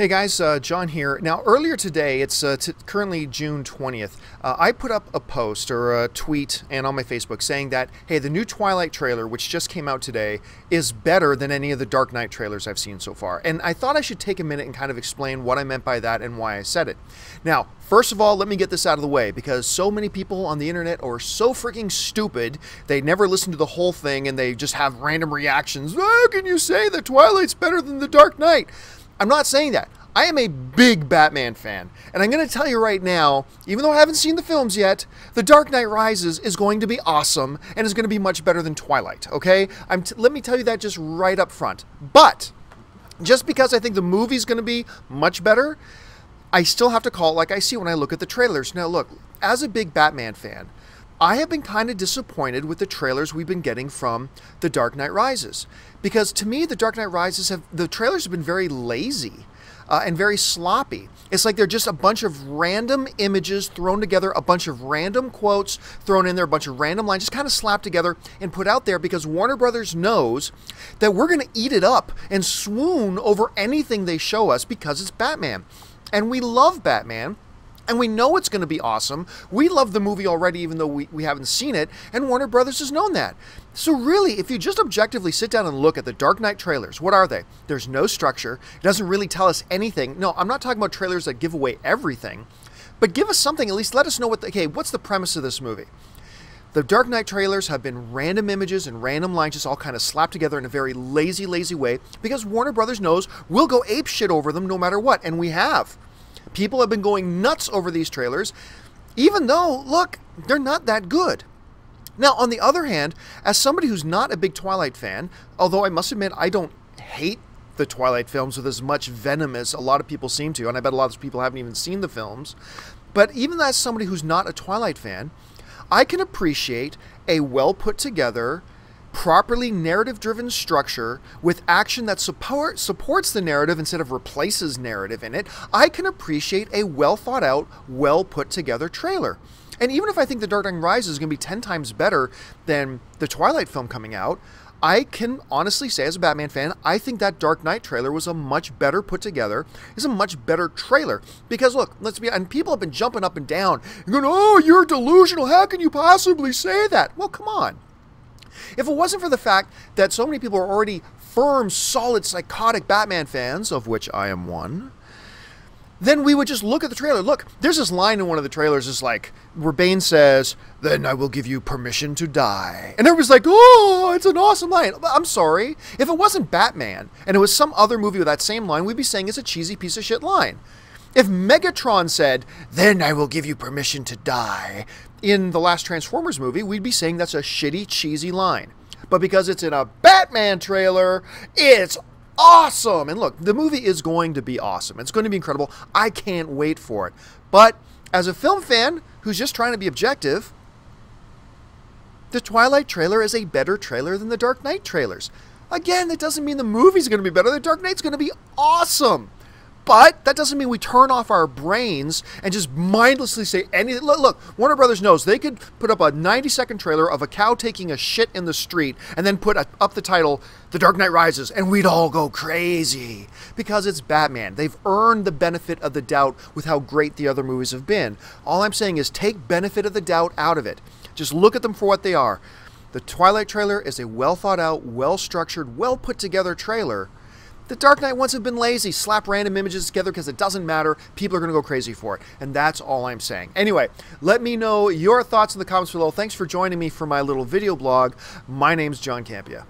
Hey guys, John here. Now earlier today, it's currently June 20th, I put up a post or a tweet and on my Facebook saying that, hey, the new Twilight trailer, which just came out today, is better than any of the Dark Knight trailers I've seen so far. And I thought I should take a minute and kind of explain what I meant by that and why I said it. Now, first of all, let me get this out of the way, because so many people on the internet are so freaking stupid, they never listen to the whole thing and they just have random reactions. How can you say that Twilight's better than the Dark Knight? I'm not saying that. I am a big Batman fan, and I'm going to tell you right now, even though I haven't seen the films yet, The Dark Knight Rises is going to be awesome and is going to be much better than Twilight, okay? Let me tell you that just right up front. But just because I think the movie's going to be much better, I still have to call it like I see when I look at the trailers. Now look, as a big Batman fan, I have been kind of disappointed with the trailers we've been getting from The Dark Knight Rises. Because to me, The Dark Knight Rises, the trailers have been very lazy and very sloppy. It's like they're just a bunch of random images thrown together, a bunch of random quotes thrown in there, a bunch of random lines just kind of slapped together and put out there because Warner Brothers knows that we're going to eat it up and swoon over anything they show us because it's Batman. And we love Batman. And we know it's going to be awesome. We love the movie already, even though we haven't seen it, and Warner Brothers has known that. So really, if you just objectively sit down and look at the Dark Knight trailers, what are they? There's no structure. It doesn't really tell us anything. No, I'm not talking about trailers that give away everything, but give us something, at least let us know what's the premise of this movie. The Dark Knight trailers have been random images and random lines just all kind of slapped together in a very lazy way, because Warner Brothers knows we'll go ape shit over them no matter what, and we have. People have been going nuts over these trailers, even though, look, they're not that good. Now, on the other hand, as somebody who's not a big Twilight fan, although I must admit I don't hate the Twilight films with as much venom as a lot of people seem to, and I bet a lot of people haven't even seen the films, but even as somebody who's not a Twilight fan, I can appreciate a well put together, properly narrative-driven structure with action that supports the narrative instead of replaces narrative in it. I can appreciate a well-thought-out, well-put-together trailer. And even if I think The Dark Knight Rises is going to be 10 times better than the Twilight film coming out, I can honestly say as a Batman fan, I think that Dark Knight trailer was a much better put together, is a much better trailer. Because look, and people have been jumping up and down and going, oh, you're delusional, how can you possibly say that? Well, come on. If it wasn't for the fact that so many people are already firm, solid, psychotic Batman fans, of which I am one, then we would just look at the trailer. Look, there's this line in one of the trailers, is like, where Bane says, "Then I will give you permission to die." And everybody's like, oh, it's an awesome line. I'm sorry. If it wasn't Batman, and it was some other movie with that same line, we'd be saying it's a cheesy piece of shit line. If Megatron said, "Then I will give you permission to die," in the last Transformers movie, we'd be saying that's a shitty, cheesy line. But because it's in a Batman trailer, it's awesome. And look, the movie is going to be awesome. It's going to be incredible. I can't wait for it. But as a film fan who's just trying to be objective, the Twilight trailer is a better trailer than the Dark Knight trailers. Again, that doesn't mean the movie's going to be better. The Dark Knight's going to be awesome. But that doesn't mean we turn off our brains and just mindlessly say anything. Look, Warner Brothers knows they could put up a 90-second trailer of a cow taking a shit in the street and then put up the title, The Dark Knight Rises, and we'd all go crazy. Because it's Batman. They've earned the benefit of the doubt with how great the other movies have been. All I'm saying is take benefit of the doubt out of it. Just look at them for what they are. The Twilight trailer is a well-thought-out, well-structured, well-put-together trailer. The Dark Knight ones have been lazy. Slap random images together because it doesn't matter. People are going to go crazy for it. And that's all I'm saying. Anyway, let me know your thoughts in the comments below. Thanks for joining me for my little video blog. My name's John Campea.